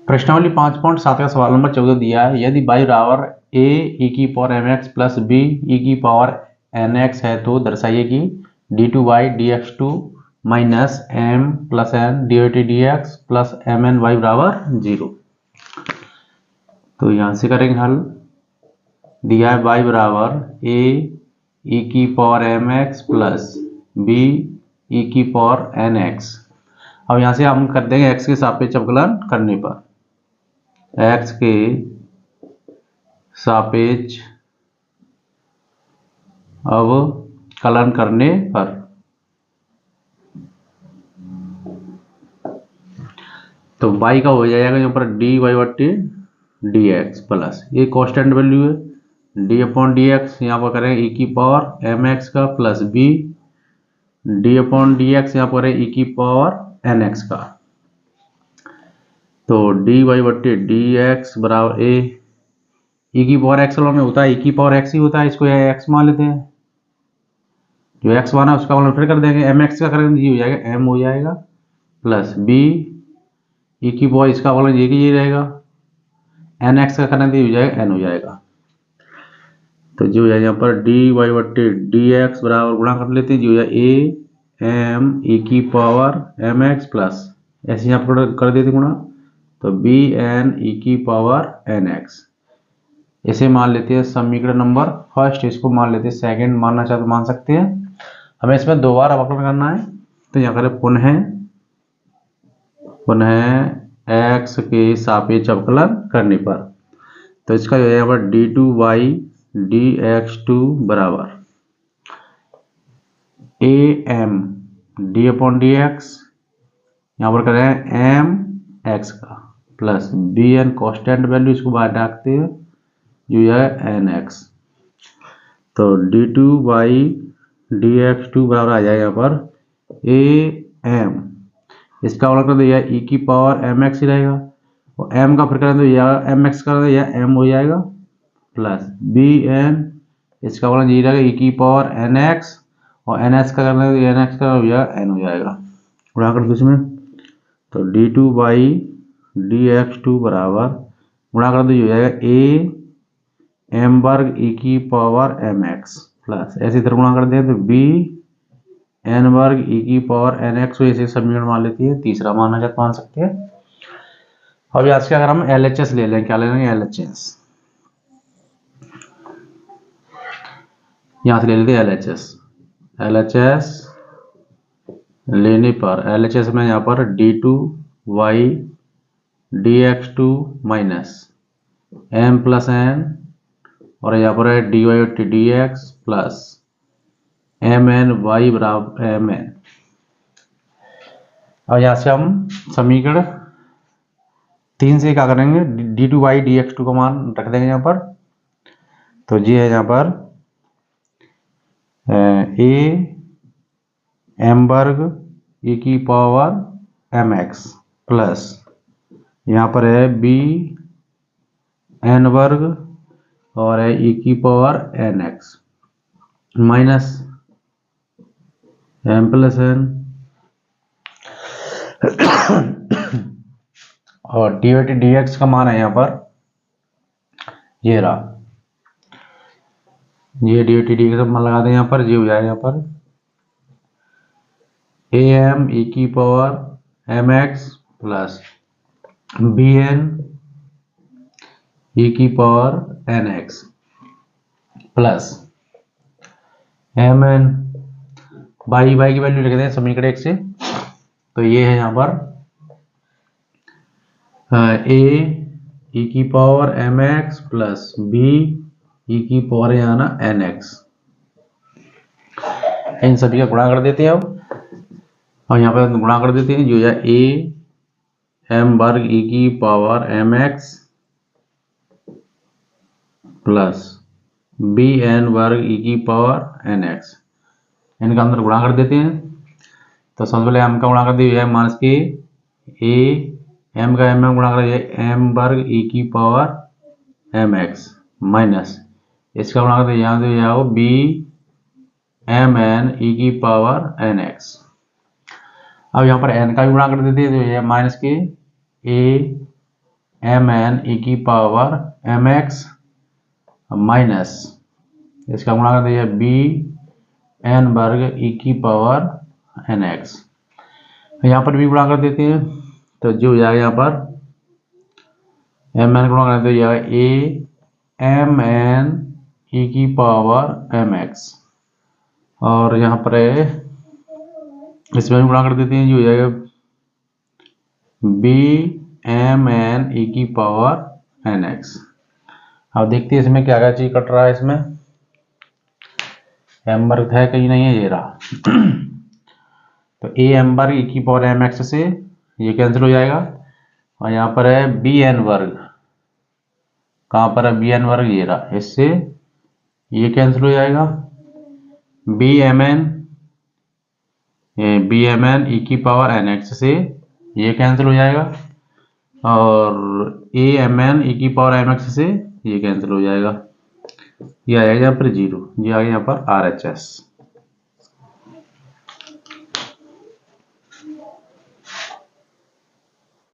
प्रश्नावली 5.7 का सवाल नंबर 14 दिया है। यदि y बराबर a e की power mx plus b e की पावर nx है तो दर्शाइए कि d2y dx2 minus m plus n dt dx plus mn y बराबर 0। तो यहाँ से करेंगे हल। दिया है y बराबर a e की power mx plus b e की पावर nx। अब यहाँ से हम कर देंगे x के सापेक्ष अवकलन करने पर, x के सापेक्ष अवकलन करने पर तो y का हो जाएगा यहाँ पर dy बटे dx प्लस ये कांस्टेंट वैल्यू है d अपॉन dx, यहाँ पर करें e की पावर mx का plus b d upon dx यहाँ पर करें e की पावर nx का। तो dy बटे dx बराबर a e की पावर x में होता है e की पावर x ही होता है, इसको x मान लेते हैं। जो x माना उसका मान फिर कर देंगे, mx का करेंगे जी हो जाएगा m हो जाएगा प्लस b e की पावर इसका मान ये कि ये रहेगा, nx का करेंगे हो जाएगा n हो जाएगा। तो जो है यहाँ पर dy बटे dx बराबर गुणा कर लेते हैं, जो है a m e की पावर mx प्लस ऐसे यहाँ पर कर देते गुणा, तो b n e की पावर nx इसे मान लेते हैं समीकरण नंबर फर्स्ट। इसको मान लेते हैं सेकंड, मानना चाहते तो मान सकते हैं। हमें इसमें दो बार अवकलन करना है, तो यहाँ करें पुनः x के सापेक्ष अवकलन करने पर। तो इसका जो है यहाँ पर d2y dx2 बराबर am d अपॉन dx, यहाँ पर करें m x का प्लस bn कांस्टेंट वैल्यू, इसको बाहर रखते हैं जो है nx। तो d2y dx2 बराबर आ जाएगा यहाँ पर am, इसका मतलब कर दो यह e की पावर mx ही रहेगा, और m का फिर करें तो यह mx कर दो यह m हो जाएगा प्लस bn, इसका मतलब ये रहेगा e की पावर nx, और ns का करना तो nx का यह n हो जाएगा। गुणा कर दो इसमें, तो d2y dx2 बराबर गुणा कर दो हो जाएगा a m वर्ग e की पावर mx प्लस ऐसे इधर गुणा कर दें तो b n वर्ग e की पावर nx को ऐसे समीकरण मान लेती है, तीसरा मानना चाहते मान सकते हैं। अब आज के अगर हम LHS ले लें, क्या ले लेंगे LHS, यहाँ से ले लेते हैं LHS लेने पर LHS में यहाँ पर d2y dx2 minus m plus n, और यहाँ पर है dy बटे dx प्लस mn y बराबर mn। अब यहाँ से हम समीकरण 3 से क्या करेंगे, d2y dx2 का मान रख देंगे यहाँ पर। तो ये है यहाँ पर a m वर्ग e की पावर mx प्लस यहाँ पर है b n वर्ग और है e की power nx minus m plus n, और dy dx का मान है यहाँ पर ये रहा, ये dy dx का मान लगा दें यहाँ पर, ये हो जाएगा यहाँ पर am e की power mx plus bn e की power nx plus mn y की वैल्यू लिख दें समीकरण 1 से। तो ये है यहाँ पर a e की power mx plus b e की पावर यहाँ ना nx, इन सभी का गुणा कर देते हैं अब, और यहाँ पर गुणा कर देते हैं जो है a m वर्ग e की power mx plus b n वर्ग e की पावर nx, इनका अंदर गुणा कर देते हैं। तो सबसे पहले m का गुणा कर दिया माइनस के a m का m गुणा कर m वर्ग e की पावर mx माइनस इसका गुणा कर दिया यहाँ तो b m n e की पावर nx। अब यहाँ पर n का भी गुणा कर देते हैं, तो यह माइनस के a एम एन ई की पावर एम एक्स माइनस इसका गुणा कर दिया बी एन वर्ग ई की पावर एन एक्स। यहाँ पर भी गुणा कर देते हैं तो जो हो जाएगा यहाँ पर एम एन गुणा कर दिया ए एम एन ई की पावर एम एक्स और यहाँ पर इसमें भी गुणा कर देते हैं जो हो जाएगा बी एम एन ई की पावर एन एक्स। अब देखते हैं इसमें क्या क्या चीज कट रहा है। इसमें एम वर्ग है कहीं नहीं है, ये रहा तो ए एम वर्ग ई की पावर एम एक्स से ये कैंसिल हो जाएगा और यहाँ पर है बी एन वर्ग, कहाँ पर है बी एन वर्ग, ये रहा, इससे ये कैंसिल हो जाएगा। बी एम एन ई की पावर एन एक्स से ये कैंसिल हो जाएगा और ए एम एन ई की पावर एम एक्स से ये कैंसिल हो जाएगा। ये आ जाएगा यहाँ पर 0, ये आ गया यहाँ पर RHS।